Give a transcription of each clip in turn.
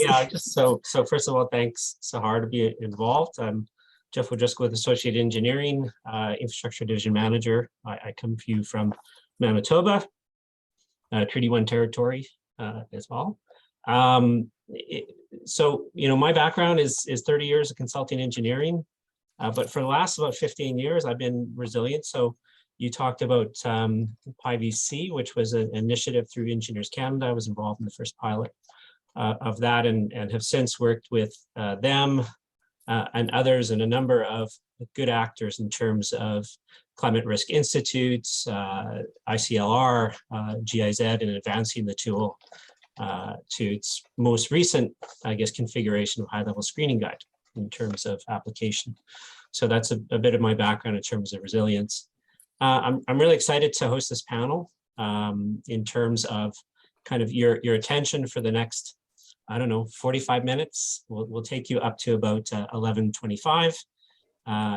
Yeah, just so first of all, thanks, Sahar, to be involved. I'm Jeff Woodrusk with Associate Engineering, Infrastructure Division Manager. I come to you from Manitoba, Treaty 1 territory as well. So, my background is 30 years of consulting engineering, but for the last about 15 years, I've been resilient. So you talked about PIVC, which was an initiative through Engineers Canada. I was involved in the first pilot of that and have since worked with them and others and a number of good actors in terms of climate risk institutes, ICLR, GIZ, and advancing the tool to its most recent, I guess, configuration of high-level screening guide in terms of application. So that's a bit of my background in terms of resilience. I'm really excited to host this panel in terms of kind of your attention for the next, 45 minutes. We'll take you up to about 11:25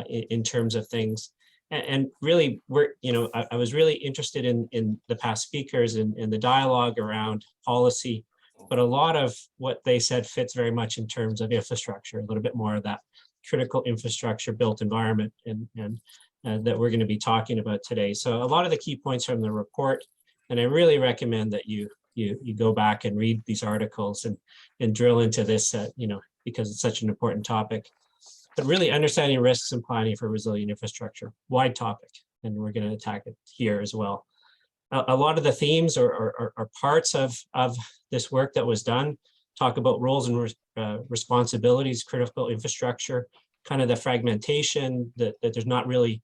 in terms of things. And really, I was really interested in the past speakers and in the dialogue around policy, but a lot of what they said fits very much in terms of infrastructure, a little bit more of that critical infrastructure built environment and that we're going to be talking about today. So a lot of the key points from the report, and I really recommend that you go back and read these articles and drill into this, because it's such an important topic. But really understanding risks and planning for resilient infrastructure, wide topic, and we're going to attack it here as well. A lot of the themes or parts of this work that was done talk about roles and responsibilities, critical infrastructure, kind of the fragmentation, that there's not really,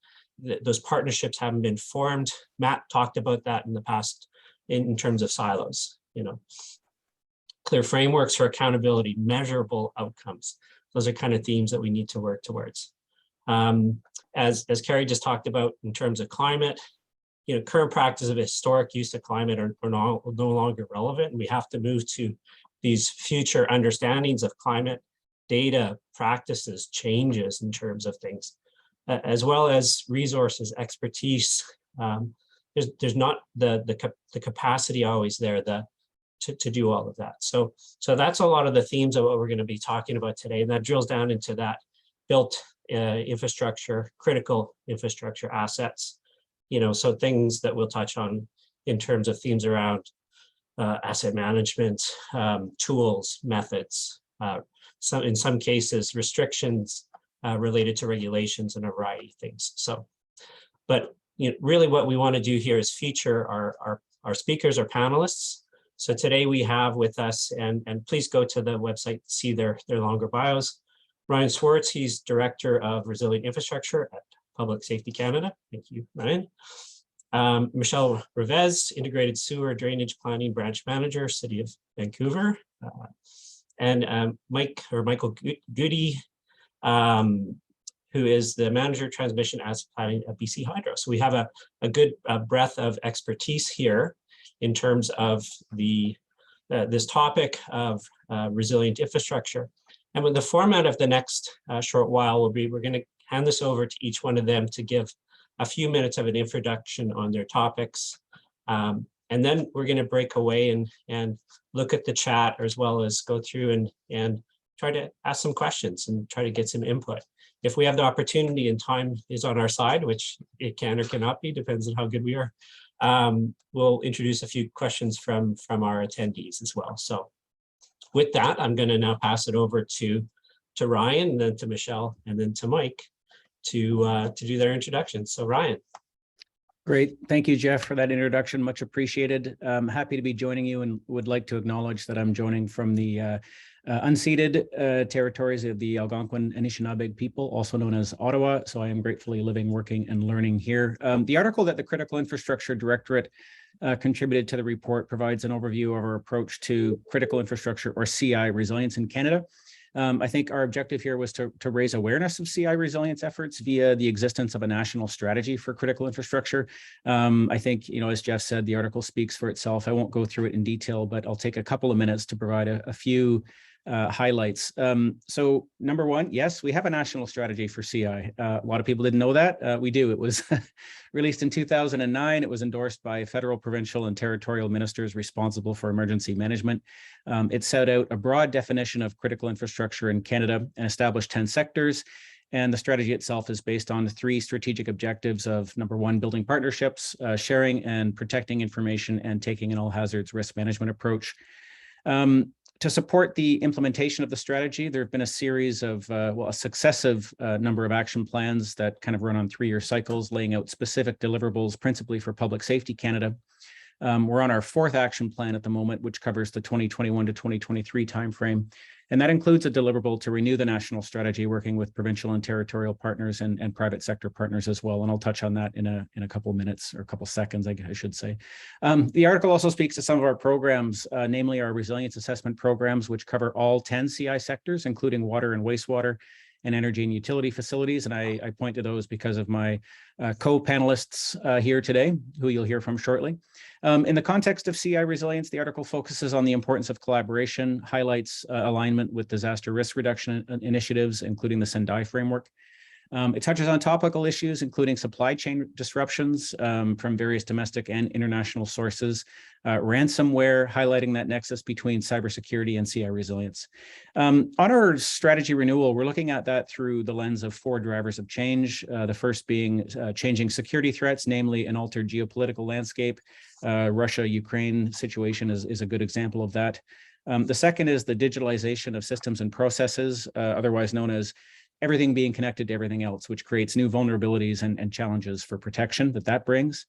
those partnerships haven't been formed. Matt talked about that in the past in terms of silos, clear frameworks for accountability, measurable outcomes. Those are kind of themes that we need to work towards. As Carrie just talked about in terms of climate, current practice of historic use of climate are no longer relevant, and we have to move to these future understandings of climate data, practices, changes in terms of things, as well as resources, expertise. There's not the capacity always there to do all of that. So that's a lot of the themes of what we're going to be talking about today, and that drills down into that built infrastructure, critical infrastructure assets. So things that we'll touch on in terms of themes around asset management, tools, methods, in some cases, restrictions related to regulations and a variety of things. So, but really what we want to do here is feature our speakers, our panelists. So today we have with us, and please go to the website to see their longer bios. Ryan Schwartz, he's Director of Resilient Infrastructure at Public Safety Canada. Thank you, Ryan. Michelle Revesz, Integrated Sewer Drainage Planning Branch Manager, City of Vancouver. And Michael Guité, who is the Manager Transmission Asset Planning at BCHydro. So we have a good breadth of expertise here in terms of this topic of resilient infrastructure. And with the format of the next short while will be, we're going to hand this over to each one of them to give a few minutes of an introduction on their topics. And then we're going to break away and look at the chat, as well as go through and try to ask some questions and try to get some input. If we have the opportunity and time is on our side, which it can or cannot be, depends on how good we are, we'll introduce a few questions from our attendees as well. So with that, I'm going to now pass it over to Ryan, and then to Michelle, and then to Mike to do their introductions. So Ryan. Great. Thank you, Jeff, for that introduction. Much appreciated. I'm happy to be joining you, and would like to acknowledge that I'm joining from the unceded territories of the Algonquin Anishinaabe people, also known as Ottawa. So I am gratefully living, working, and learning here. The article that the Critical Infrastructure Directorate contributed to the report provides an overview of our approach to critical infrastructure, or CI, resilience in Canada. I think our objective here was to raise awareness of CI resilience efforts via the existence of a national strategy for critical infrastructure. I think, as Jeff said, the article speaks for itself. I won't go through it in detail, but I'll take a couple of minutes to provide a few highlights. So number one, yes, we have a national strategy for CI. A lot of people didn't know that. We do. It was released in 2009. It was endorsed by federal, provincial, and territorial ministers responsible for emergency management. It set out a broad definition of critical infrastructure in Canada and established 10 sectors. And the strategy itself is based on 3 strategic objectives of number one, building partnerships, sharing and protecting information, and taking an all hazards risk management approach. To support the implementation of the strategy, there have been a series of, a successive number of action plans that kind of run on 3-year cycles, laying out specific deliverables, principally for Public Safety Canada. We're on our 4th action plan at the moment, which covers the 2021 to 2023 timeframe. And that includes a deliverable to renew the national strategy, working with provincial and territorial partners and private sector partners as well. And I'll touch on that in a couple of minutes, or a couple of seconds, I should say. The article also speaks to some of our programs, namely our resilience assessment programs, which cover all 10 CI sectors, including water and wastewater, and energy and utility facilities. And I point to those because of my co-panelists here today, who you'll hear from shortly. In the context of CI resilience, the article focuses on the importance of collaboration, highlights alignment with disaster risk reduction initiatives, including the Sendai framework. It touches on topical issues, including supply chain disruptions from various domestic and international sources, ransomware, highlighting that nexus between cybersecurity and CI resilience. On our strategy renewal, we're looking at that through the lens of 4 drivers of change. The first being changing security threats, namely an altered geopolitical landscape. Russia-Ukraine situation is a good example of that. The second is the digitalization of systems and processes, otherwise known as everything being connected to everything else, which creates new vulnerabilities and challenges for protection that brings.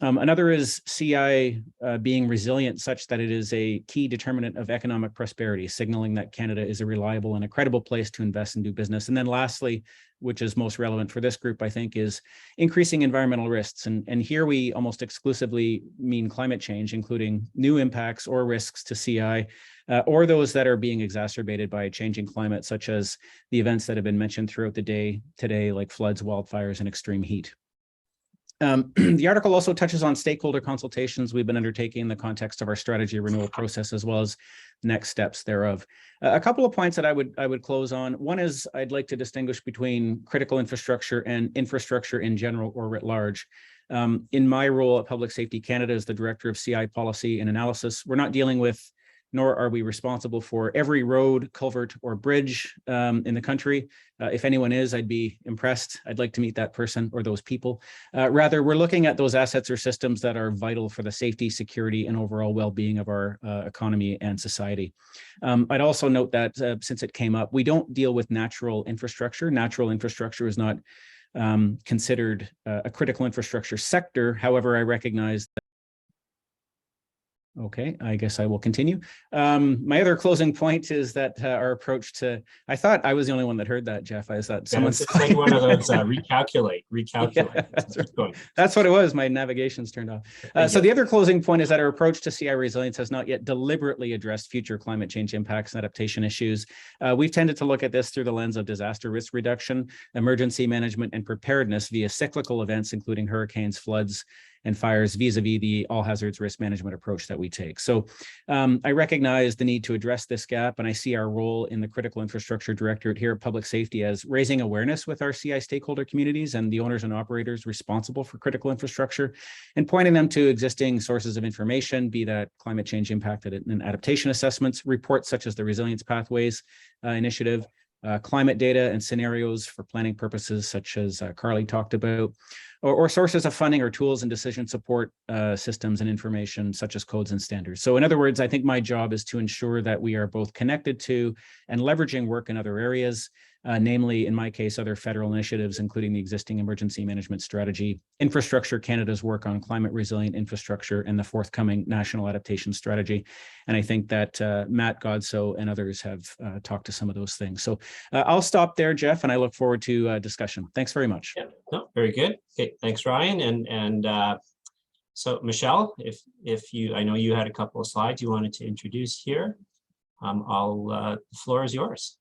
Another is CI being resilient such that it is a key determinant of economic prosperity, signaling that Canada is a reliable and a credible place to invest and do business. And then lastly, which is most relevant for this group, I think, is increasing environmental risks. And here we almost exclusively mean climate change, including new impacts or risks to CI, or those that are being exacerbated by a changing climate, such as the events that have been mentioned throughout the day today, like floods, wildfires, and extreme heat. The article also touches on stakeholder consultations we've been undertaking in the context of our strategy renewal process, as well as next steps thereof. A couple of points that I would close on. One is I'd like to distinguish between critical infrastructure and infrastructure in general or writ large. In my role at Public Safety Canada as the Director of CI Policy and Analysis, we're not dealing with, nor are we responsible for, every road, culvert, or bridge in the country. If anyone is, I'd be impressed. I'd like to meet that person or those people. Rather, we're looking at those assets or systems that are vital for the safety, security, and overall well-being of our economy and society. I'd also note that since it came up, we don't deal with natural infrastructure. Natural infrastructure is not considered a critical infrastructure sector. However, I recognize that. Okay, I guess I will continue. My other closing point is that our approach to, I thought I was the only one that heard that, Jeff. Is that someone? It's like one of those recalculate. Yeah, that's what it was. My navigation's turned off. So the other closing point is that our approach to CI resilience has not yet deliberately addressed future climate change impacts and adaptation issues. We've tended to look at this through the lens of disaster risk reduction, emergency management, and preparedness via cyclical events, including hurricanes, floods, and fires vis-a-vis the all hazards risk management approach that we take. So I recognize the need to address this gap, and I see our role in the Critical Infrastructure Directorate here at Public Safety as raising awareness with our CI stakeholder communities and the owners and operators responsible for critical infrastructure, and pointing them to existing sources of information, be that climate change impact and adaptation assessments, reports such as the Resilience Pathways Initiative, climate data and scenarios for planning purposes, such as Carly talked about, or sources of funding or tools and decision support systems and information, such as codes and standards. So in other words, I think my job is to ensure that we are both connected to and leveraging work in other areas, namely, in my case, other federal initiatives, including the existing emergency management strategy, Infrastructure Canada's work on climate resilient infrastructure, and the forthcoming national adaptation strategy. And I think that Matt Godso and others have talked to some of those things. So I'll stop there, Jeff, and I look forward to discussion. Thanks very much. Yeah, no, very good. Okay, thanks, Ryan. And so Michelle, if you, I know you had a couple of slides you wanted to introduce here. The floor is yours.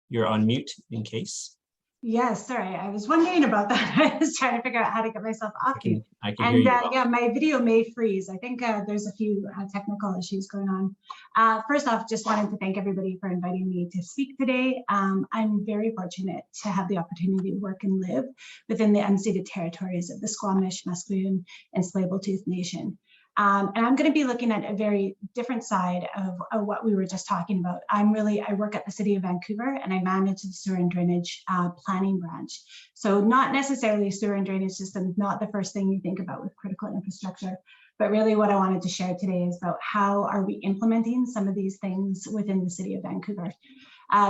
You're on mute in case. Yes, sorry, I was wondering about that. I was trying to figure out how to get myself off mute. I can hear you well. Yeah, my video may freeze. I think there's a few technical issues going on. First off, just wanted to thank everybody for inviting me to speak today. I'm very fortunate to have the opportunity to work and live within the unceded territories of the Squamish, Musqueam, and Tsleil-Waututh Nation. And I'm going to be looking at a very different side of what we were just talking about. I work at the City of Vancouver, and I manage the sewer and drainage planning branch. So not necessarily sewer and drainage systems, not the first thing you think about with critical infrastructure, but really what I wanted to share today is about how are we implementing some of these things within the City of Vancouver.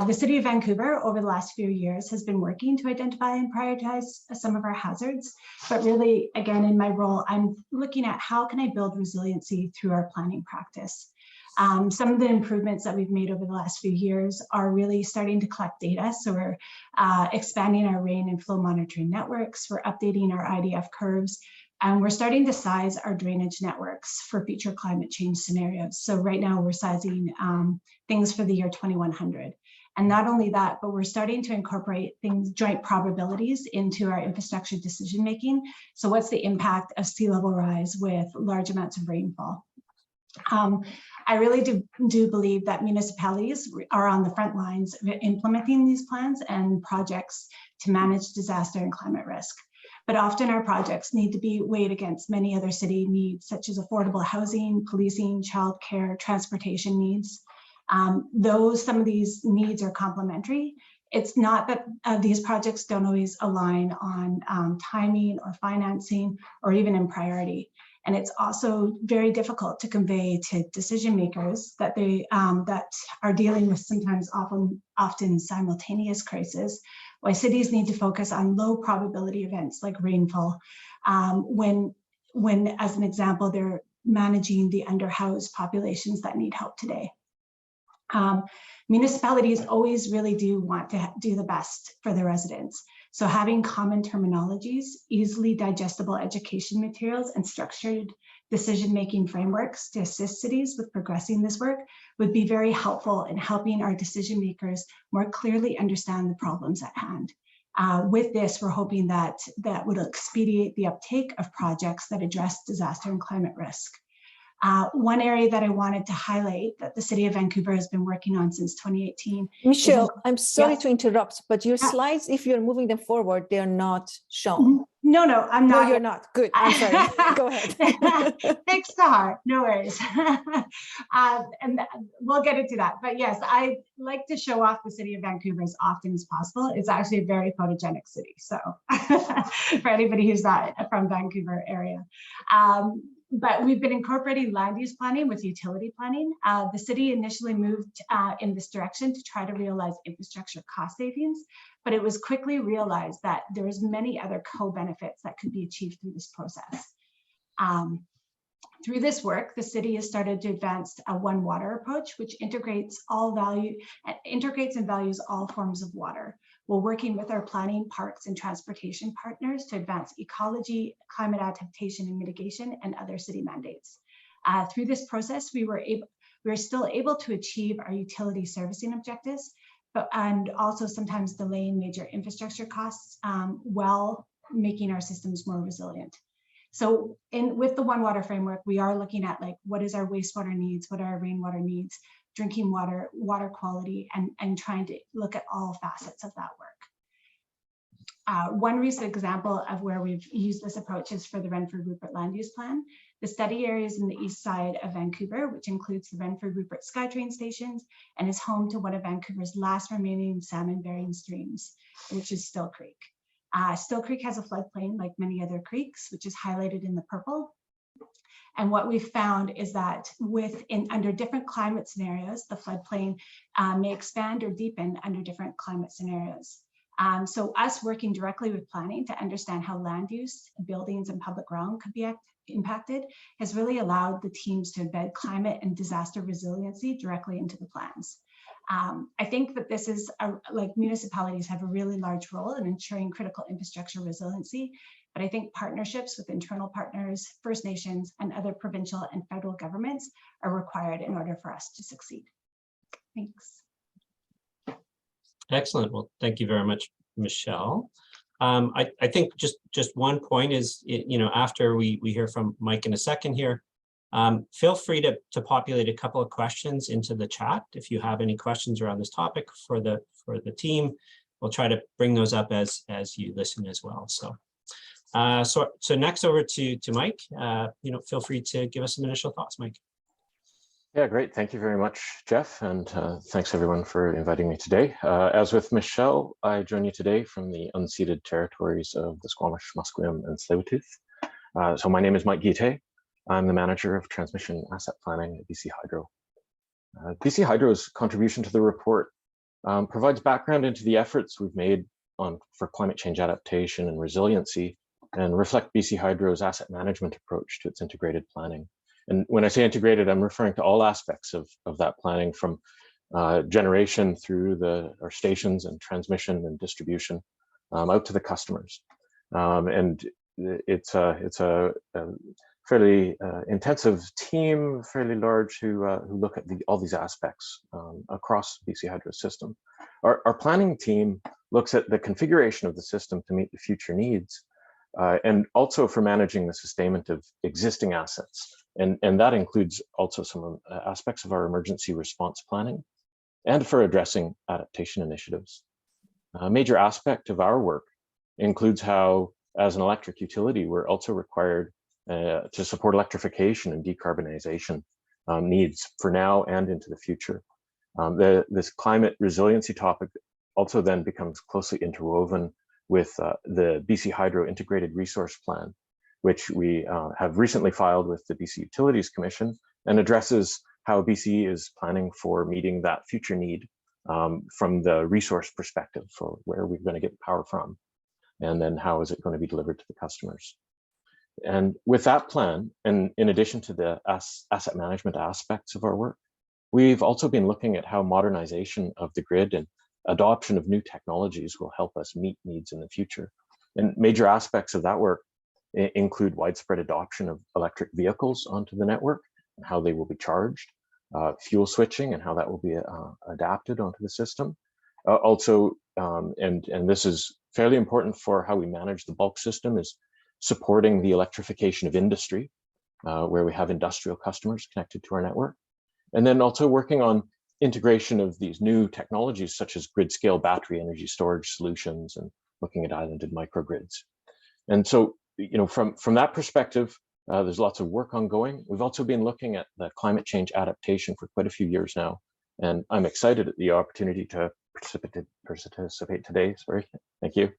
The City of Vancouver over the last few years has been working to identify and prioritize some of our hazards, but really, again, in my role, I'm looking at how can I build resiliency through our planning practice. Some of the improvements that we've made over the last few years are really starting to collect data. So we're expanding our rain and flow monitoring networks, we're updating our IDF curves, and we're starting to size our drainage networks for future climate change scenarios. So right now we're sizing things for the year 2100. And not only that, but we're starting to incorporate joint probabilities into our infrastructure decision making. So what's the impact of sea level rise with large amounts of rainfall? I really do believe that municipalities are on the front lines of implementing these plans and projects to manage disaster and climate risk. But often our projects need to be weighed against many other city needs, such as affordable housing, policing, childcare, transportation needs. Some of these needs are complementary. It's not that these projects don't always align on timing or financing or even in priority. And it's also very difficult to convey to decision makers that that are dealing with sometimes often simultaneous crises, why cities need to focus on low probability events like rainfall, when as an example, they're managing the underhoused populations that need help today. Municipalities always really do want to do the best for their residents. So having common terminologies, easily digestible education materials, and structured decision-making frameworks to assist cities with progressing this work would be very helpful in helping our decision makers more clearly understand the problems at hand. With this, we're hoping that would expedite the uptake of projects that address disaster and climate risk. One area that I wanted to highlight that the City of Vancouver has been working on since 2018. Michelle, I'm sorry Yes. to interrupt, but your slides, if you're moving them forward, they're not shown. No, I'm not. No, you're not. Good. I'm sorry. Go ahead. Thanks, Sahar. No worries. And we'll get into that. But yes, I like to show off the City of Vancouver as often as possible. It's actually a very photogenic city. So for anybody who's not from Vancouver area. But we've been incorporating land use planning with utility planning. The city initially moved in this direction to try to realize infrastructure cost savings, but it was quickly realized that there was many other co-benefits that could be achieved through this process. Through this work, the city has started to advance a one water approach, which integrates and values all forms of water. We're working with our planning, parks, and transportation partners to advance ecology, climate adaptation and mitigation, and other city mandates. Through this process, we were still able to achieve our utility servicing objectives, and also sometimes delaying major infrastructure costs while making our systems more resilient. So with the One Water framework, we are looking at what is our wastewater needs, what are our rainwater needs, drinking water, water quality, and trying to look at all facets of that work. One recent example of where we've used this approach is for the Renfrew Rupert Land Use Plan. The study area is in the east side of Vancouver, which includes the Renfrew Rupert SkyTrain stations and is home to one of Vancouver's last remaining salmon-bearing streams, which is Still Creek. Still Creek has a floodplain like many other creeks, which is highlighted in the purple. And what we've found is that under different climate scenarios, the floodplain may expand or deepen under different climate scenarios. So us working directly with planning to understand how land use, buildings, and public realm could be impacted has really allowed the teams to embed climate and disaster resiliency directly into the plans. I think that this is municipalities have a really large role in ensuring critical infrastructure resiliency, but I think partnerships with internal partners, First Nations, and other provincial and federal governments are required in order for us to succeed. Thanks. Excellent. Well, thank you very much, Michelle. I think just one point is, after we hear from Mike in a second here, feel free to populate a couple of questions into the chat if you have any questions around this topic for the team. We'll try to bring those up as you listen as well. So next over to Mike. Feel free to give us some initial thoughts, Mike. Yeah, great. Thank you very much, Jeff. And thanks everyone for inviting me today. As with Michelle, I join you today from the unceded territories of the Squamish, Musqueam, and Tsleil-Waututh. So my name is Mike Guité. I'm the manager of transmission asset planning at BCHydro. BCHydro's contribution to the report provides background into the efforts we've made for climate change adaptation and resiliency, and reflect BCHydro's asset management approach to its integrated planning. And when I say integrated, I'm referring to all aspects of that planning, from generation through our stations and transmission and distribution out to the customers. And it's a fairly intensive team, fairly large, who look at all these aspects across BCHydro's system. Our planning team looks at the configuration of the system to meet the future needs, and also for managing the sustainment of existing assets. And that includes also some aspects of our emergency response planning, and for addressing adaptation initiatives. A major aspect of our work includes how, as an electric utility, we're also required to support electrification and decarbonization needs for now and into the future. This climate resiliency topic also then becomes closely interwoven with the BCHydro Integrated Resource Plan, which we have recently filed with the BC Utilities Commission, and addresses how BC is planning for meeting that future need from the resource perspective, for where we're going to get power from, and then how is it going to be delivered to the customers. And with that plan, and in addition to the asset management aspects of our work, we've also been looking at how modernization of the grid and adoption of new technologies will help us meet needs in the future. And major aspects of that work include widespread adoption of electric vehicles onto the network and how they will be charged, fuel switching and how that will be adapted onto the system. And this is fairly important for how we manage the bulk system, is supporting the electrification of industry, where we have industrial customers connected to our network. And then also working on integration of these new technologies, such as grid scale battery energy storage solutions, and looking at islanded microgrids. And so, from that perspective, there's lots of work ongoing. We've also been looking at the climate change adaptation for quite a few years now, and I'm excited at the opportunity to participate today. Sorry, thank you.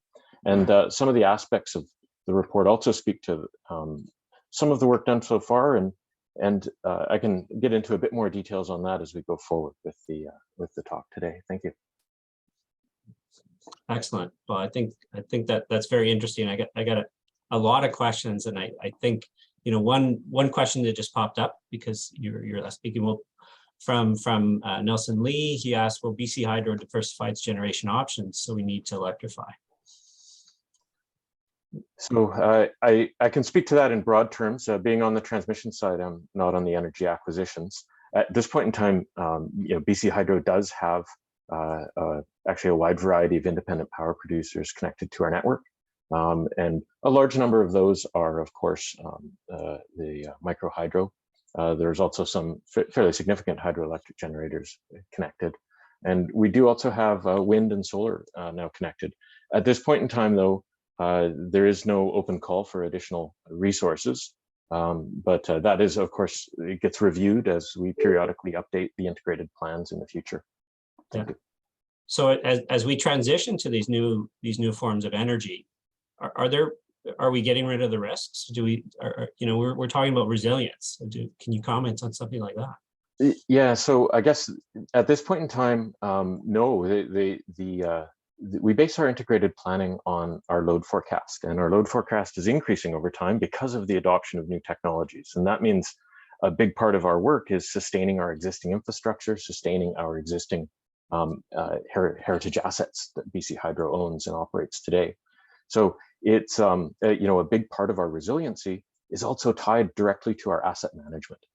And some of the aspects of the report also speak to some of the work done so far, and I can get into a bit more details on that as we go forward with the talk today. Thank you. Excellent. Well, I think that's very interesting. I got a lot of questions, and I think one question that just popped up because you're speaking. Well, from Nelson Lee, he asked, "Will BCHydro diversify its generation options, so we need to electrify?" So I can speak to that in broad terms. Being on the transmission side, I'm not on the energy acquisitions. At this point in time, BCHydro does have actually a wide variety of independent power producers connected to our network. And a large number of those are, of course, the micro hydro. There's also some fairly significant hydroelectric generators connected. And we do also have wind and solar now connected. At this point in time, though, there is no open call for additional resources, but that is, of course, it gets reviewed as we periodically update the integrated plans in the future. Thank you. So as we transition to these new forms of energy, are we getting rid of the risks? We're talking about resilience. Can you comment on something like that? Yeah, so I guess at this point in time, no. We base our integrated planning on our load forecast, and our load forecast is increasing over time because of the adoption of new technologies. And that means a big part of our work is sustaining our existing infrastructure, sustaining our existing heritage assets that BCHydro owns and operates today. So it's a big part of our resiliency is also tied directly to our asset management.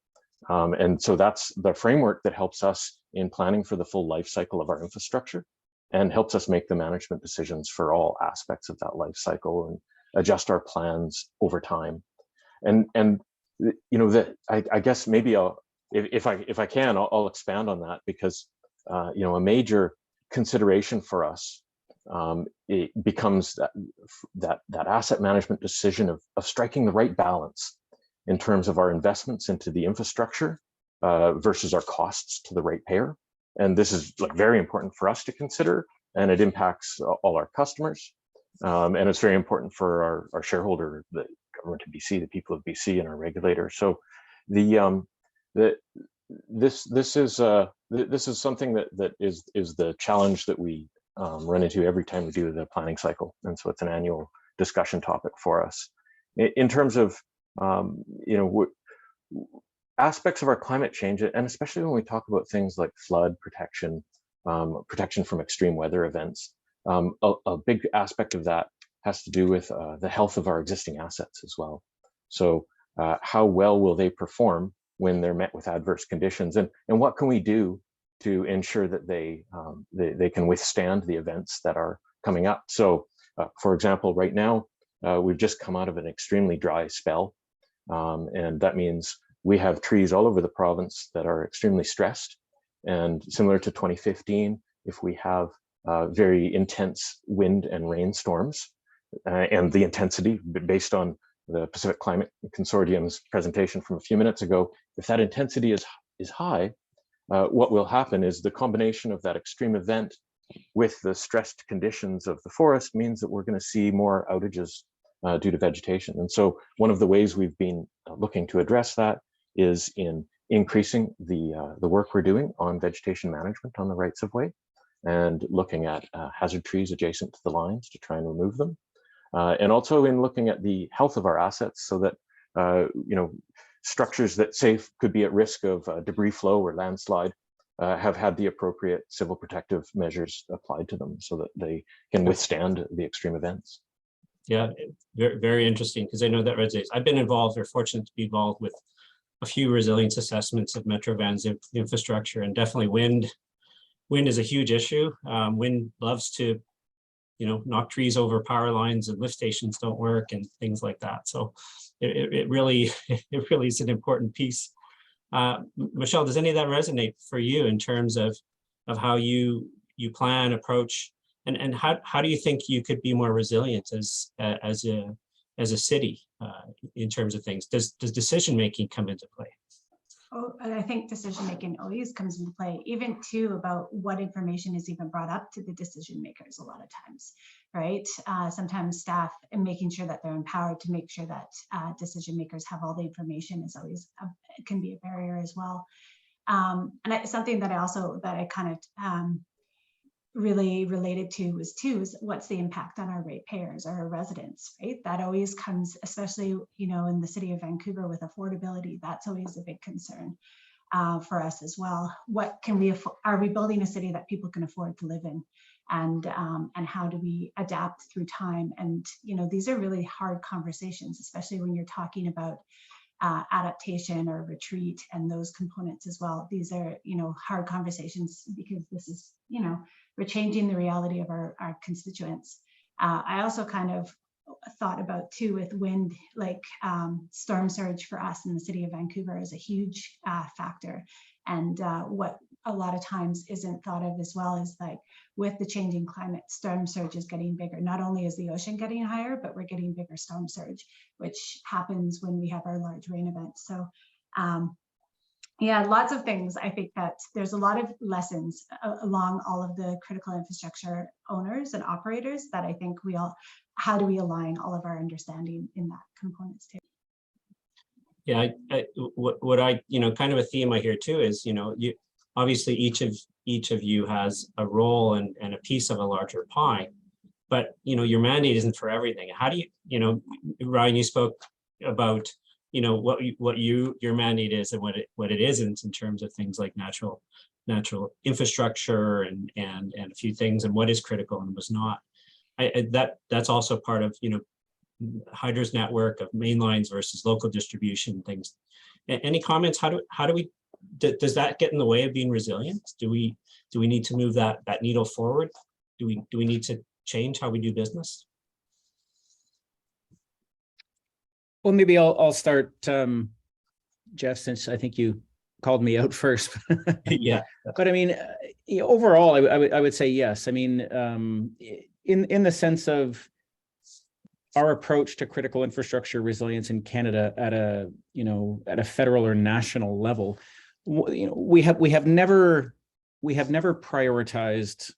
And so that's the framework that helps us in planning for the full life cycle of our infrastructure. and helps us make the management decisions for all aspects of that life cycle and adjust our plans over time. And you know, that I guess maybe if I can, I'll expand on that, because you know, a major consideration for us, it becomes that asset management decision of striking the right balance in terms of our investments into the infrastructure versus our costs to the ratepayer. And this is like very important for us to consider, and it impacts all our customers. And it's very important for our shareholder, the government of BC, the people of BC, and our regulator. So this is something that is the challenge that we run into every time we do the planning cycle, and so it's an annual discussion topic for us. In terms of you know, aspects of our climate change, and especially when we talk about things like flood protection, protection from extreme weather events, a big aspect of that has to do with the health of our existing assets as well. So how well will they perform when they're met with adverse conditions, and what can we do to ensure that they can withstand the events that are coming up? So for example, right now, we've just come out of an extremely dry spell, and that means we have trees all over the province that are extremely stressed. And similar to 2015, if we have very intense wind and rainstorms, and the intensity based on the Pacific Climate Consortium's presentation from a few minutes ago, if that intensity is high, what will happen is the combination of that extreme event with the stressed conditions of the forest means that we're going to see more outages due to vegetation. And so one of the ways we've been looking to address that is in increasing the work we're doing on vegetation management on the rights of way, and looking at hazard trees adjacent to the lines to try and remove them. And also in looking at the health of our assets, so that you know, structures that say could be at risk of debris flow or landslide have had the appropriate civil protective measures applied to them so that they can withstand the extreme events. Yeah, very, very interesting, because I know that resonates. I've been involved, or fortunate to be involved with a few resilience assessments of Metro Van's infrastructure, and definitely wind is a huge issue. Wind loves to, you know, knock trees over power lines, and lift stations don't work and things like that. So it really is an important piece. Michelle, does any of that resonate for you in terms of how you plan, approach, and how do you think you could be more resilient as a city in terms of things? Does decision making come into play? Oh, I think decision making always comes into play, even too about what information is even brought up to the decision makers a lot of times, right? Sometimes staff, and making sure that they're empowered to make sure that decision makers have all the information is always can be a barrier as well. And something that I kind of really related to is what's the impact on our ratepayers or our residents, right? That always comes, especially, you know, in the city of Vancouver with affordability, that's always a big concern for us as well. What can we, are we building a city that people can afford to live in? And how do we adapt through time? And, you know, these are really hard conversations, especially when you're talking about adaptation or retreat and those components as well. These are, you know, hard conversations, because this is, you know, we're changing the reality of our constituents. I also kind of thought about too with wind, like storm surge for us in the city of Vancouver is a huge factor. And what a lot of times isn't thought of as well is like with the changing climate, storm surge is getting bigger. Not only is the ocean getting higher, but we're getting bigger storm surge, which happens when we have our large rain events. So yeah, lots of things. I think that there's a lot of lessons along all of the critical infrastructure owners and operators that I think how do we align all of our understanding in that components too? Yeah, what I, you know, kind of a theme I hear too is, you know, obviously each of you has a role and a piece of a larger pie, but, you know, your mandate isn't for everything. How do you, you know, Ryan, you spoke about, you know, what your mandate is and what it isn't in terms of things like natural infrastructure and a few things, and what is critical and was not. That's also part of, you know, Hydro's network of main lines versus local distribution things. Any comments? How do we, does that get in the way of being resilient? Do we need to move that needle forward? do we need to change how we do business? Well, maybe I'll start, Jeff, since I think you called me out first. Yeah. But I mean, overall, I would say yes. I mean, in the sense of our approach to critical infrastructure resilience in Canada at a federal or national level, we have never prioritized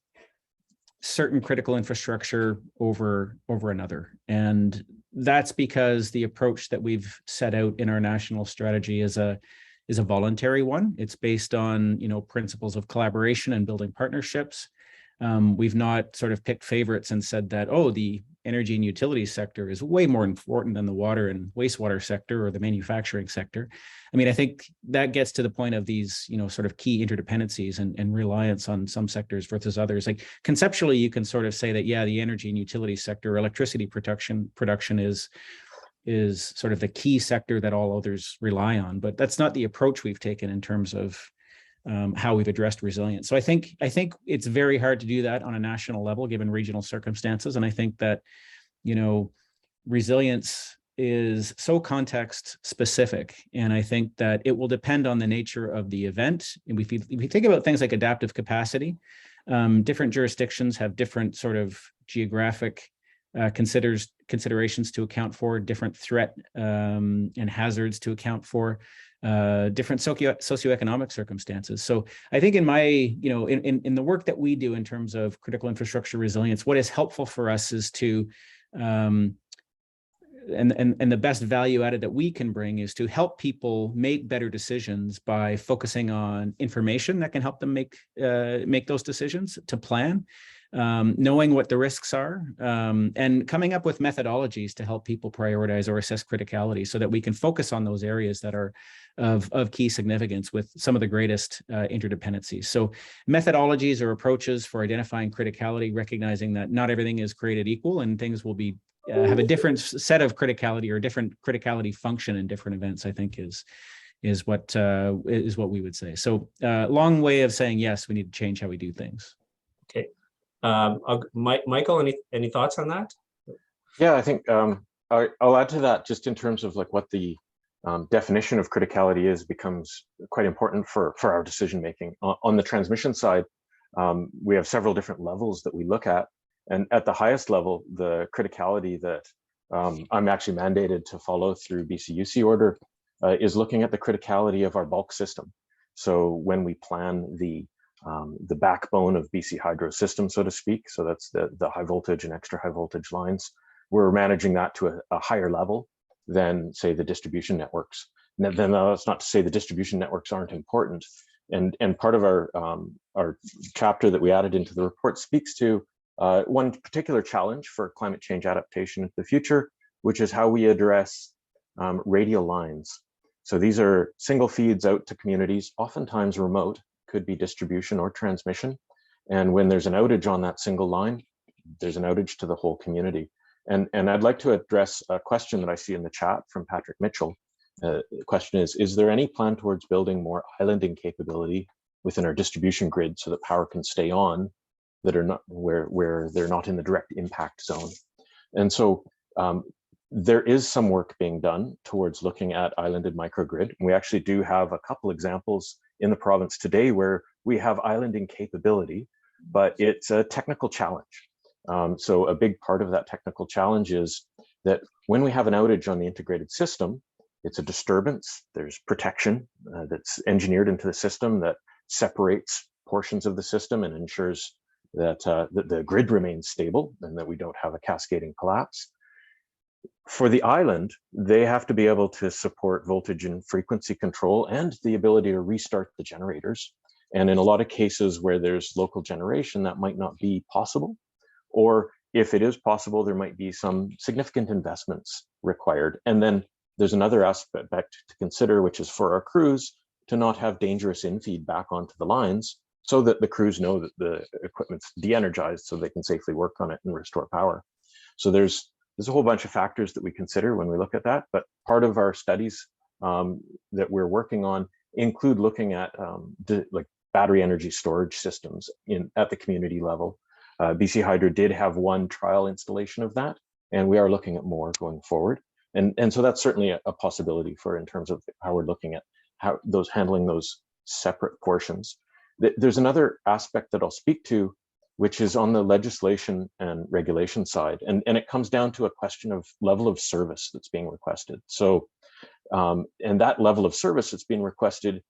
certain critical infrastructure over another. And that's because the approach that we've set out in our national strategy is a voluntary one. It's based on, principles of collaboration and building partnerships. We've not sort of picked favorites and said that, oh, the energy and utilities sector is way more important than the water and wastewater sector or the manufacturing sector. I mean, I think that gets to the point of these, sort of key interdependencies and reliance on some sectors versus others. Like conceptually, you can sort of say that, yeah, the energy and utilities sector, electricity production is sort of the key sector that all others rely on, but that's not the approach we've taken in terms of how we've addressed resilience. So I think it's very hard to do that on a national level, given regional circumstances. And I think that, resilience is so context specific. And I think that it will depend on the nature of the event. And if you think about things like adaptive capacity, different jurisdictions have different sort of geographic considerations to account for, different threat and hazards to account for, different socioeconomic circumstances. So I think in my, in the work that we do in terms of critical infrastructure resilience, what is helpful for us is to, and the best value added that we can bring is to help people make better decisions by focusing on information that can help them make those decisions, to plan, knowing what the risks are, and coming up with methodologies to help people prioritize or assess criticality so that we can focus on those areas that are of key significance with some of the greatest interdependencies. So methodologies or approaches for identifying criticality, recognizing that not everything is created equal and things will be have a different set of criticality or different criticality function in different events, I think is what we would say. So long way of saying, yes, we need to change how we do things. Okay. Michael, any thoughts on that? Yeah, I think I'll add to that just in terms of like what the definition of criticality is becomes quite important for our decision making. On the transmission side, we have several different levels that we look at. And at the highest level, the criticality that I'm actually mandated to follow through BCUC order is looking at the criticality of our bulk system. So when we plan the backbone of BCHydro system, so to speak, so that's the high voltage and extra high voltage lines, we're managing that to a higher level than, say, the distribution networks. And then that's not to say the distribution networks aren't important. And part of our chapter that we added into the report speaks to one particular challenge for climate change adaptation in the future, which is how we address radial lines. So these are single feeds out to communities, oftentimes remote, could be distribution or transmission. And when there's an outage on that single line, there's an outage to the whole community. And I'd like to address a question that I see in the chat from Patrick Mitchell. The question is there any plan towards building more islanding capability within our distribution grid so that power can stay on that are not where they're not in the direct impact zone? And so there is some work being done towards looking at islanded microgrid. And we actually do have a couple examples in the province today where we have islanding capability, but it's a technical challenge. So a big part of that technical challenge is that when we have an outage on the integrated system, it's a disturbance. There's protection that's engineered into the system that separates portions of the system and ensures that the grid remains stable and that we don't have a cascading collapse. For the island, they have to be able to support voltage and frequency control and the ability to restart the generators. And in a lot of cases where there's local generation, that might not be possible. Or if it is possible, there might be some significant investments required. And then there's another aspect to consider, which is for our crews to not have dangerous infeed back onto the lines so that the crews know that the equipment's de-energized so they can safely work on it and restore power. So there's a whole bunch of factors that we consider when we look at that, but part of our studies that we're working on include looking at like battery energy storage systems at the community level. BCHydro did have one trial installation of that, and we are looking at more going forward. And so that's certainly a possibility for in terms of how we're looking at how handling those separate portions. There's another aspect that I'll speak to, which is on the legislation and regulation side. And it comes down to a question of level of service that's being requested. So, and that level of service that's being requested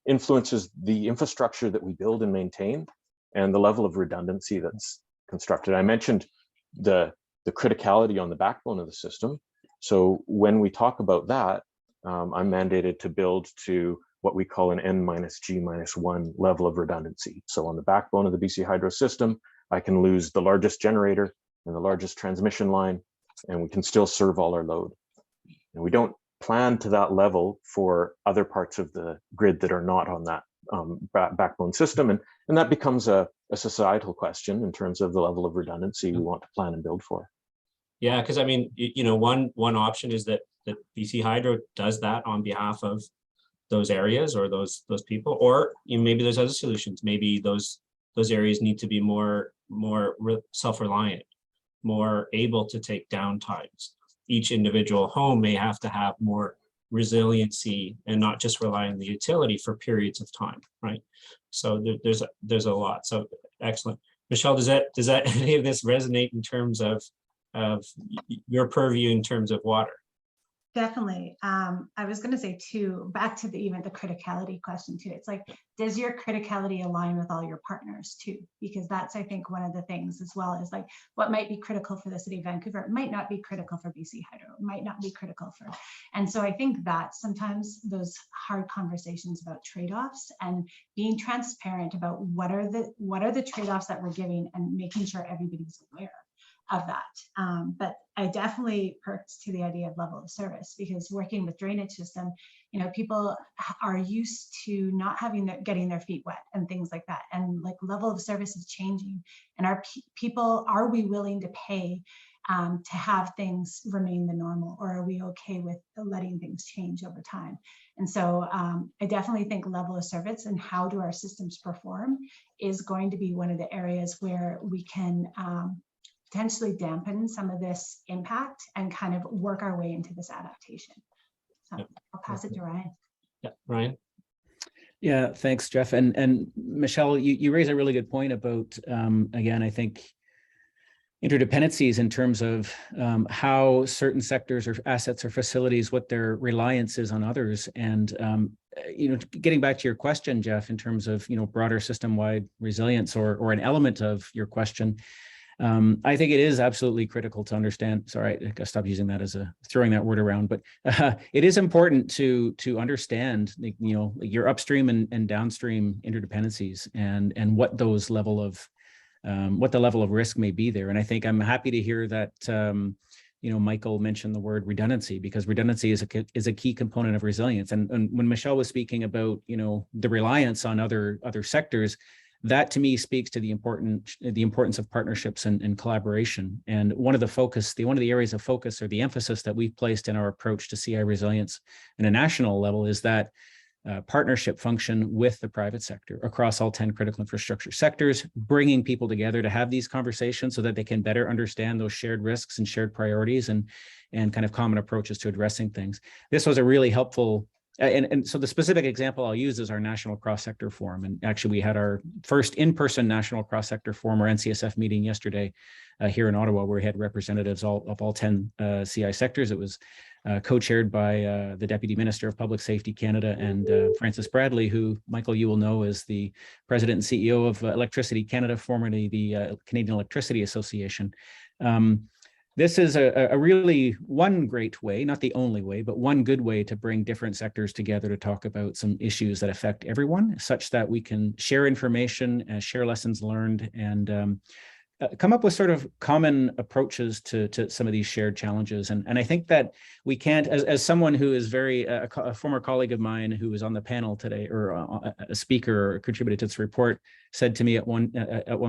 influences the infrastructure that we build and maintain and the level of redundancy that's constructed. I mentioned the criticality on the backbone of the system. So when we talk about that, I'm mandated to build to what we call an N-G-1 level of redundancy. So on the backbone of the BCHydro system, I can lose the largest generator and the largest transmission line, and we can still serve all our load. And we don't plan to that level for other parts of the grid that are not on that backbone system. And that becomes a societal question in terms of the level of redundancy we want to plan and build for. Yeah, because I mean, one option is that BCHydro does that on behalf of those areas or those people, or maybe there's other solutions. Maybe those areas need to be more self-reliant, more able to take downtimes. Each individual home may have to have more resiliency and not just rely on the utility for periods of time, right? So there's a lot. So excellent. Michelle, does that any of this resonate in terms of your purview in terms of water? Definitely. I was going to say too, back to even the criticality question too. It's like, does your criticality align with all your partners too? Because that's, I think, one of the things as well is like what might be critical for the city of Vancouver, it might not be critical for BCHydro, it might not be critical for. And so I think that sometimes those hard conversations about trade-offs and being transparent about what are the trade-offs that we're giving and making sure everybody's aware of that. But I definitely perked to the idea of level of service, because working with drainage system, people are used to not getting their feet wet and things like that. And like level of service is changing, and are we willing to pay to have things remain the normal, or are we okay with letting things change over time? And so I definitely think level of service and how do our systems perform is going to be one of the areas where we can potentially dampen some of this impact and kind of work our way into this adaptation. So I'll pass it to Ryan. Yeah, Ryan. Yeah, thanks, Jeff. And Michelle, you raise a really good point about, again, I think interdependencies in terms of how certain sectors or assets or facilities, what their reliance is on others. And, getting back to your question, Jeff, in terms of, broader system-wide resilience or an element of your question, I think it is absolutely critical to understand. Sorry, I gotta stop using that as throwing that word around, but it is important to understand, your upstream and downstream interdependencies and what those what the level of risk may be there. And I think I'm happy to hear that Michael mentioned the word redundancy, because redundancy is a key component of resilience. And when Michelle was speaking about the reliance on other sectors, that to me speaks to the importance of partnerships and collaboration. And one of the areas of focus or the emphasis that we've placed in our approach to CI resilience in a national level is that partnership function with the private sector across all 10 critical infrastructure sectors, bringing people together to have these conversations so that they can better understand those shared risks and shared priorities and kind of common approaches to addressing things. This was a really helpful. And so the specific example I'll use is our National Cross-Sector Forum. And actually, we had our first in-person National Cross-Sector Forum, or NCSF meeting yesterday here in Ottawa, where we had representatives of all 10 CI sectors. It was co-chaired by the Deputy Minister of Public Safety Canada and Francis Bradley, who, Michael, you will know is the President and CEO of Electricity Canada, formerly the Canadian Electricity Association. This is a really one great way, not the only way, but one good way to bring different sectors together to talk about some issues that affect everyone, such that we can share information, share lessons learned, and come up with sort of common approaches to some of these shared challenges. And I think that we can't, as someone who is a former colleague of mine who was on the panel today, or a speaker or contributed to this report, said to me at one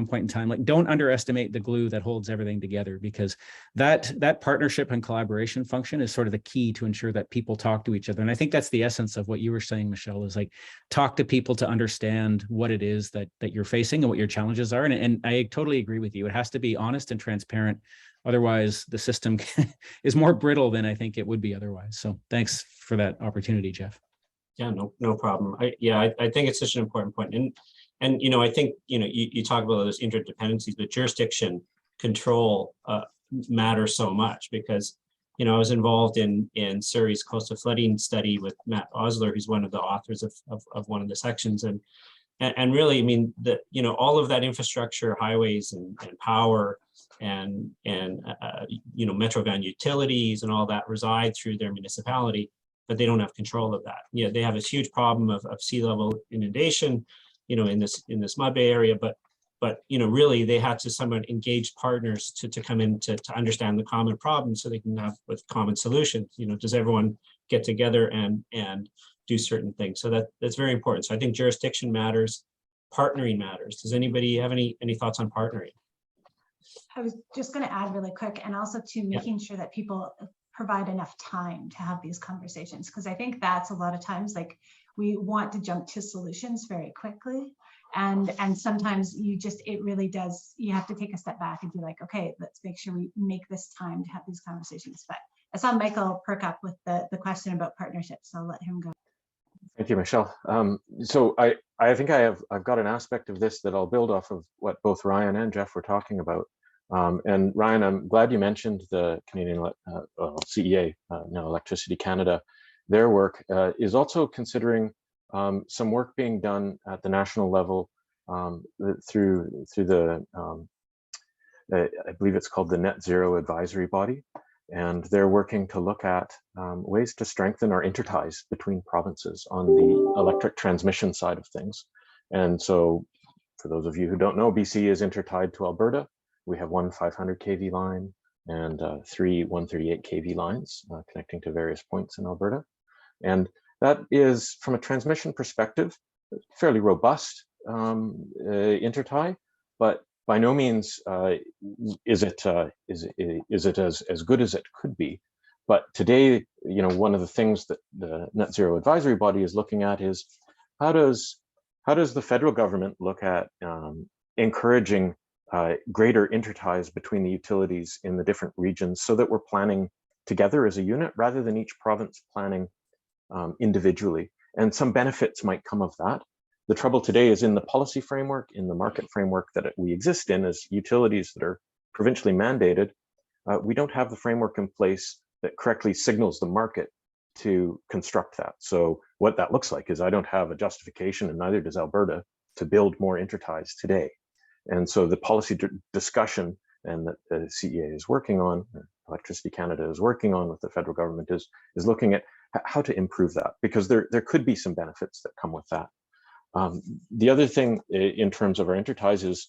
point in time, like, don't underestimate the glue that holds everything together, because that partnership and collaboration function is sort of the key to ensure that people talk to each other. And I think that's the essence of what you were saying, Michelle, is like, talk to people to understand what it is that you're facing and what your challenges are. And I totally agree with you. It has to be honest and transparent. Otherwise, the system is more brittle than I think it would be otherwise. So thanks for that opportunity, Jeff. Yeah, no problem. I think it's such an important point. And I think, you talk about those interdependencies, but jurisdiction control matters so much, because, I was involved in Surrey's coastal flooding study with Matt Osler, who's one of the authors of one of the sections. And really, I mean, all of that infrastructure, highways and power and Metrovan utilities and all that reside through their municipality, but they don't have control of that. Yeah, they have this huge problem of sea level inundation, in this mud bay area, but really they had to somewhat engage partners to come in to understand the common problem, so they can have with common solutions. Does everyone get together and do certain things? So that's very important. So I think jurisdiction matters, partnering matters. Does anybody have any thoughts on partnering? I was just going to add really quick, and also to making sure that people provide enough time to have these conversations, because I think that's a lot of times, like, we want to jump to solutions very quickly, and sometimes it really does, you have to take a step back and be like, okay, let's make sure we make this time to have these conversations. But I saw Michael perk up with the question about partnerships, so I'll let him go. Thank you, Michelle. So I think I've got an aspect of this that I'll build off of what both Ryan and Jeff were talking about. And Ryan, I'm glad you mentioned the Canadian CEA, now Electricity Canada. Their work is also considering some work being done at the national level through the, I believe it's called the Net Zero Advisory Body. And they're working to look at ways to strengthen our interties between provinces on the electric transmission side of things. And so, for those of you who don't know, BC is intertied to Alberta. We have one 500 kV line and three 138 kV lines connecting to various points in Alberta. And that is, from a transmission perspective, fairly robust intertie, but by no means is it as good as it could be. But today, one of the things that the Net Zero Advisory Body is looking at is how does the federal government look at encouraging greater interties between the utilities in the different regions, so that we're planning together as a unit rather than each province planning individually. And some benefits might come of that. The trouble today is in the policy framework, in the market framework that we exist in as utilities that are provincially mandated. We don't have the framework in place that correctly signals the market to construct that. So what that looks like is I don't have a justification, and neither does Alberta, to build more interties today. And so the policy discussion and that the CEA is working on, Electricity Canada is working on with the federal government, is looking at how to improve that, because there could be some benefits that come with that. The other thing in terms of our interties is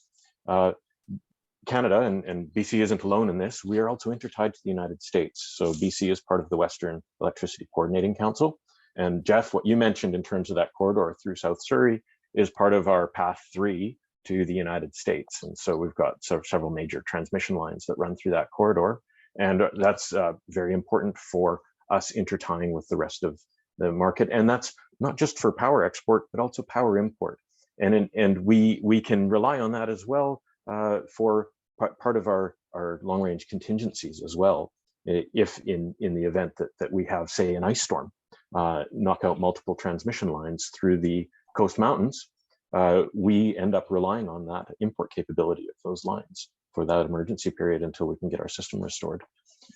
Canada, and BC isn't alone in this, we are also intertied to the United States. So BC is part of the Western Electricity Coordinating Council. And Jeff, what you mentioned in terms of that corridor through South Surrey is part of our Path 3 to the United States. And so we've got several major transmission lines that run through that corridor. And that's very important for us intertying with the rest of the market. And that's not just for power export, but also power import. And we can rely on that as well for part of our long-range contingencies as well. If in the event that we have, say, an ice storm, knock out multiple transmission lines through the coast mountains, we end up relying on that import capability of those lines for that emergency period until we can get our system restored.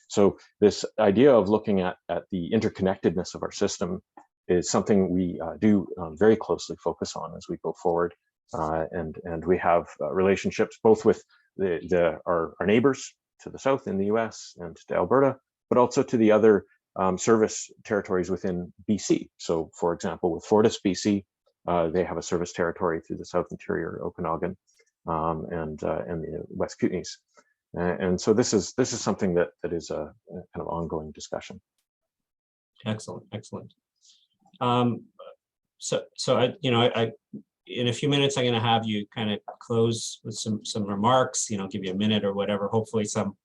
So this idea of looking at the interconnectedness of our system is something we do very closely focus on as we go forward. And we have relationships both with our neighbors to the south in the US and to Alberta, but also to the other service territories within BC. So for example, with Fortis BC, they have a service territory through the South Interior, Okanagan, and the West Kootenays. And so this is something that is a kind of ongoing discussion. Excellent, excellent. So I in a few minutes, I'm going to have you kind of close with some remarks, give you a minute or whatever. Hopefully some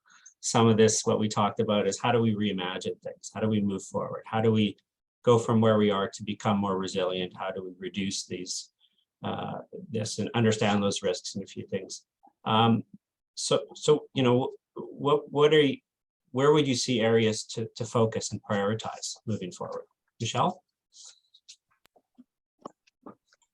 of this, what we talked about is how do we reimagine things? How do we move forward? How do we go from where we are to become more resilient? How do we reduce this and understand those risks and a few things? Where would you see areas to focus and prioritize moving forward? Michelle?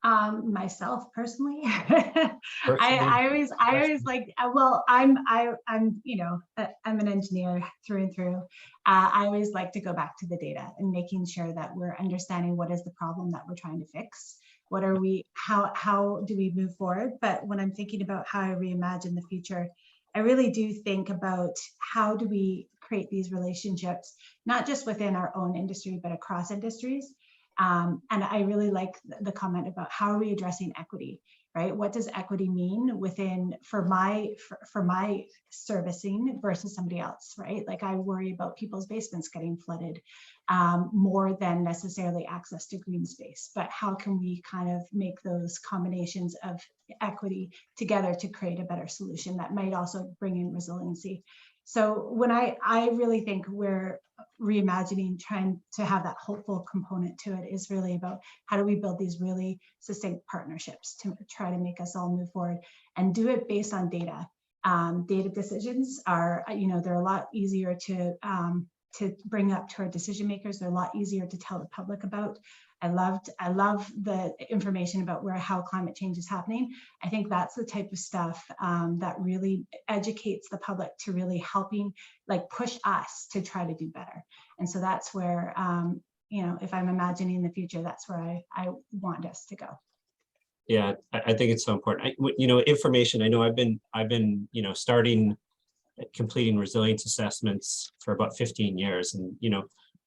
Myself personally, I always like, well, I'm an engineer through and through. I always like to go back to the data and making sure that we're understanding what is the problem that we're trying to fix. What are we, how do we move forward? But when I'm thinking about how I reimagine the future, I really do think about how do we create these relationships, not just within our own industry, but across industries. And I really like the comment about how are we addressing equity, right? What does equity mean within for my servicing versus somebody else, right? Like I worry about people's basements getting flooded more than necessarily access to green space. But how can we kind of make those combinations of equity together to create a better solution that might also bring in resiliency? So when I really think we're reimagining, trying to have that hopeful component to it is really about how do we build these really succinct partnerships to try to make us all move forward and do it based on data. Data decisions are, they're a lot easier to bring up to our decision makers. They're a lot easier to tell the public about. I love the information about how climate change is happening. I think that's the type of stuff that really educates the public to really helping push us to try to do better. And so that's where, if I'm imagining the future, that's where I want us to go. Yeah, I think it's so important. Information, I know I've been completing resilience assessments for about 15 years. And,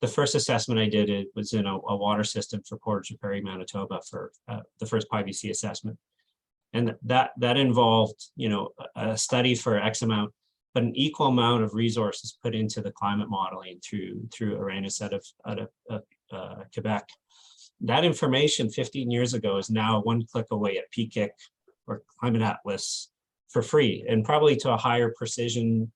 the first assessment I did, it was in a water system for Portage la Prairie, Manitoba for the first PIVC assessment. And that involved, a study for X amount, but an equal amount of resources put into the climate modeling through Arenas out of Quebec. That information 15 years ago is now one click away at PKIC or Climate Atlas for free, and probably to a higher precision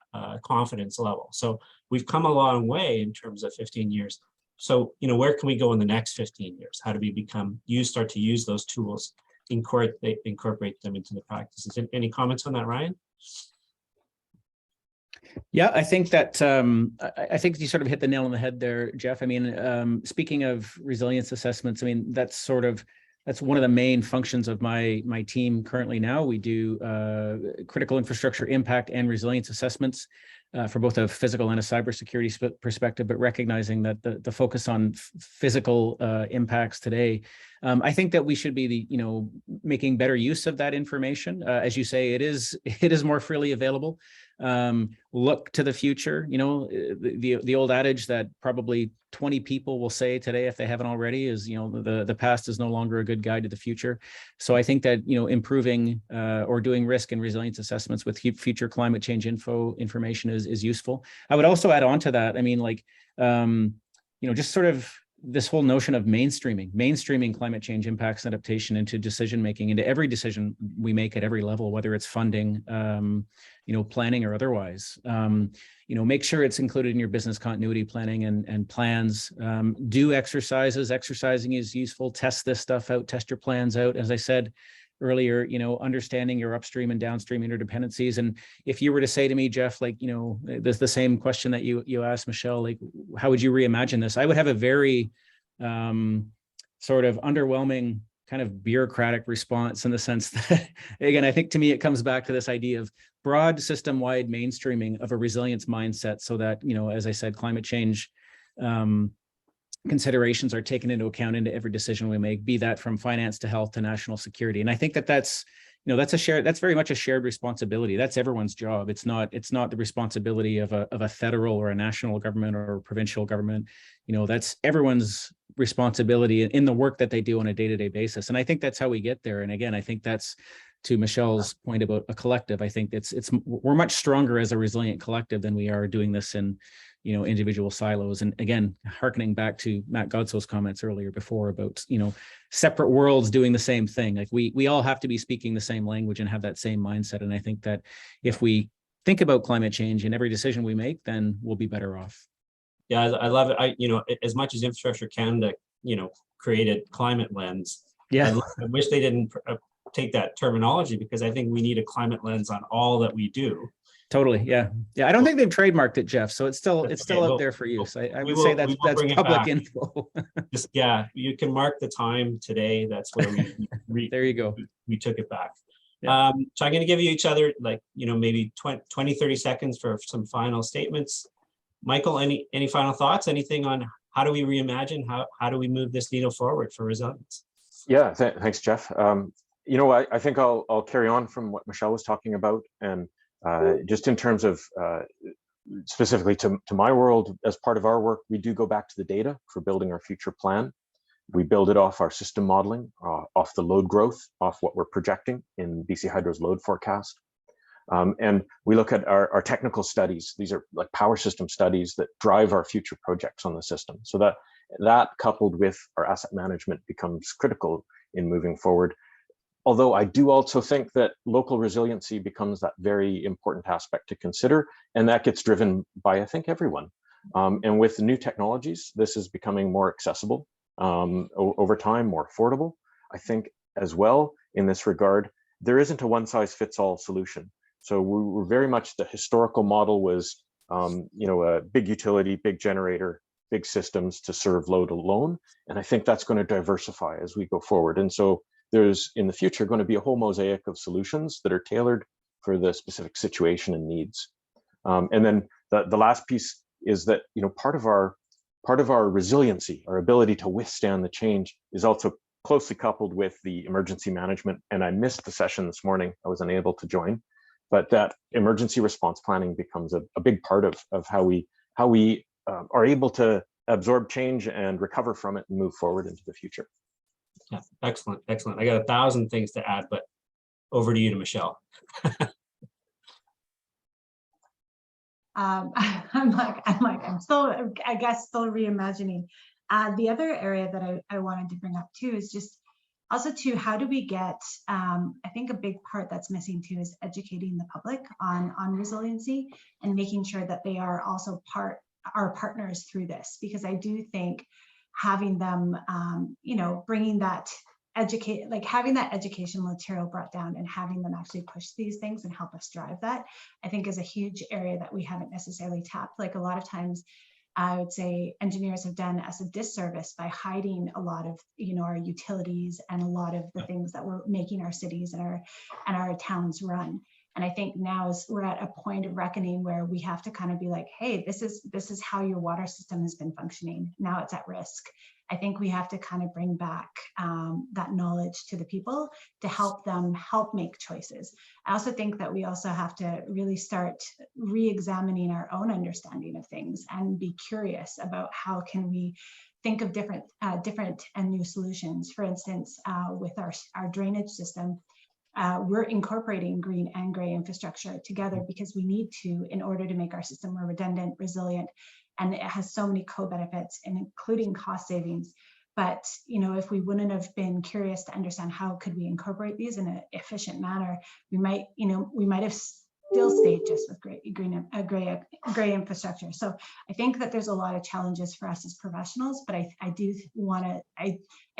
confidence level. So we've come a long way in terms of 15 years. So, where can we go in the next 15 years? How do we start to use those tools, incorporate them into the practices? Any comments on that, Ryan? Yeah, I think that I think you sort of hit the nail on the head there, Jeff. I mean, speaking of resilience assessments, I mean, that's one of the main functions of my team currently now. We do critical infrastructure impact and resilience assessments for both a physical and a cybersecurity perspective, but recognizing that the focus on physical impacts today, I think that we should be making better use of that information. As you say, it is more freely available. Look to the future. The old adage that probably 20 people will say today, if they haven't already, is the past is no longer a good guide to the future. So I think that improving or doing risk and resilience assessments with future climate change information is useful. I would also add on to that. I mean, just sort of this whole notion of mainstreaming climate change impacts and adaptation into decision making, into every decision we make at every level, whether it's funding, planning or otherwise. Make sure it's included in your business continuity planning and plans. Do exercises. Exercising is useful. Test this stuff out. Test your plans out. As I said earlier, understanding your upstream and downstream interdependencies. And if you were to say to me, Jeff, there's the same question that you asked Michelle, how would you reimagine this? I would have a very sort of underwhelming kind of bureaucratic response, in the sense that, again, I think to me, it comes back to this idea of broad system-wide mainstreaming of a resilience mindset, so that, as I said, climate change considerations are taken into account into every decision we make, be that from finance to health to national security. And I think that's very much a shared responsibility. That's everyone's job. It's not the responsibility of a federal or a national government or a provincial government. That's everyone's responsibility in the work that they do on a day-to-day basis. And I think that's how we get there. And again, I think that's to Michelle's point about a collective, I think we're much stronger as a resilient collective than we are doing this in, individual silos. And again, hearkening back to Matt Godsow's comments earlier before about, separate worlds doing the same thing. Like we all have to be speaking the same language and have that same mindset. And I think that if we think about climate change in every decision we make, then we'll be better off. Yeah, I love it. As much as Infrastructure Canada, created climate lens. Yeah, I wish they didn't take that terminology, because I think we need a climate lens on all that we do. totally. Yeah. I don't think they've trademarked it, Jeff. So it's still Okay, out there for use. I would say we that's will bring it public back. info. Just, you can mark the time today. That's where we There you go. we took it back. Yeah. So I'm going to give you each other maybe 20, 30 seconds for some final statements. Michael, any final thoughts? Anything on how do we reimagine? How do we move this needle forward for resilience? Yeah, thanks, Jeff. I think I'll carry on from what Michelle was talking about, and just in terms of specifically to my world, as part of our work, we do go back to the data for building our future plan. We build it off our system modeling, off the load growth, off what we're projecting in BCHydro's load forecast. And we look at our technical studies. These are like power system studies that drive our future projects on the system. So that coupled with our asset management becomes critical in moving forward. Although I do also think that local resiliency becomes that very important aspect to consider, and that gets driven by, I think, everyone. And with new technologies, this is becoming more accessible over time, more affordable. I think as well in this regard, there isn't a one-size-fits-all solution. So we're very much, the historical model was, a big utility, big generator, big systems to serve load alone. And I think that's going to diversify as we go forward. And so there's in the future going to be a whole mosaic of solutions that are tailored for the specific situation and needs. And then the last piece is that, part of our resiliency, our ability to withstand the change, is also closely coupled with the emergency management. And I missed the session this morning. I was unable to join, but that emergency response planning becomes a big part of how we are able to absorb change and recover from it and move forward into the future. Yeah, excellent. I got 1,000 things to add, but over to you, to Michelle. I'm still, I guess, still reimagining. The other area that I wanted to bring up too is just also too, how do we get, I think a big part that's missing too is educating the public on resiliency and making sure that they are also our partners through this, because I do think having them, bringing that having that educational material brought down and having them actually push these things and help us drive that, I think is a huge area that we haven't necessarily tapped. Like a lot of times, I would say engineers have done us a disservice by hiding a lot of, our utilities and a lot of the things that we're making our cities and our towns run. And I think now we're at a point of reckoning where we have to kind of be like, hey, this is how your water system has been functioning. Now it's at risk. I think we have to kind of bring back that knowledge to the people to help them make choices. I also think that we also have to really start re-examining our own understanding of things and be curious about how can we think of different and new solutions. For instance, with our drainage system, we're incorporating green and gray infrastructure together because we need to, in order to make our system more redundant, resilient, and it has so many co-benefits, and including cost savings. But if we wouldn't have been curious to understand how could we incorporate these in an efficient manner, we might have still stayed just with gray infrastructure. So I think that there's a lot of challenges for us as professionals, but I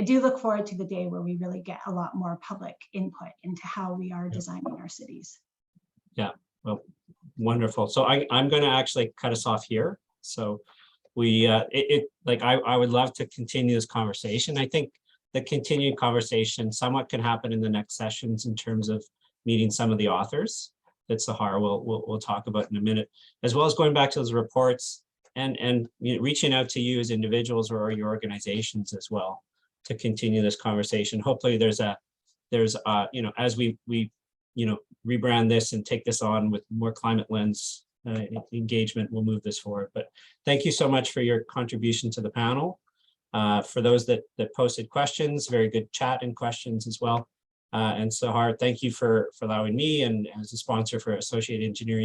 do look forward to the day where we really get a lot more public input into how we are designing our cities. Yeah, well, wonderful. So I'm going to actually cut us off here. So I would love to continue this conversation. I think the continued conversation somewhat can happen in the next sessions in terms of meeting some of the authors that Sahar we'll talk about in a minute, as well as going back to those reports and reaching out to you as individuals or your organizations as well to continue this conversation. Hopefully there's as we rebrand this and take this on with more climate lens engagement, we'll move this forward. But thank you so much for your contribution to the panel. For those that posted questions, very good chat and questions as well. And Sahar, thank you for allowing me and as a sponsor for Associate Engineering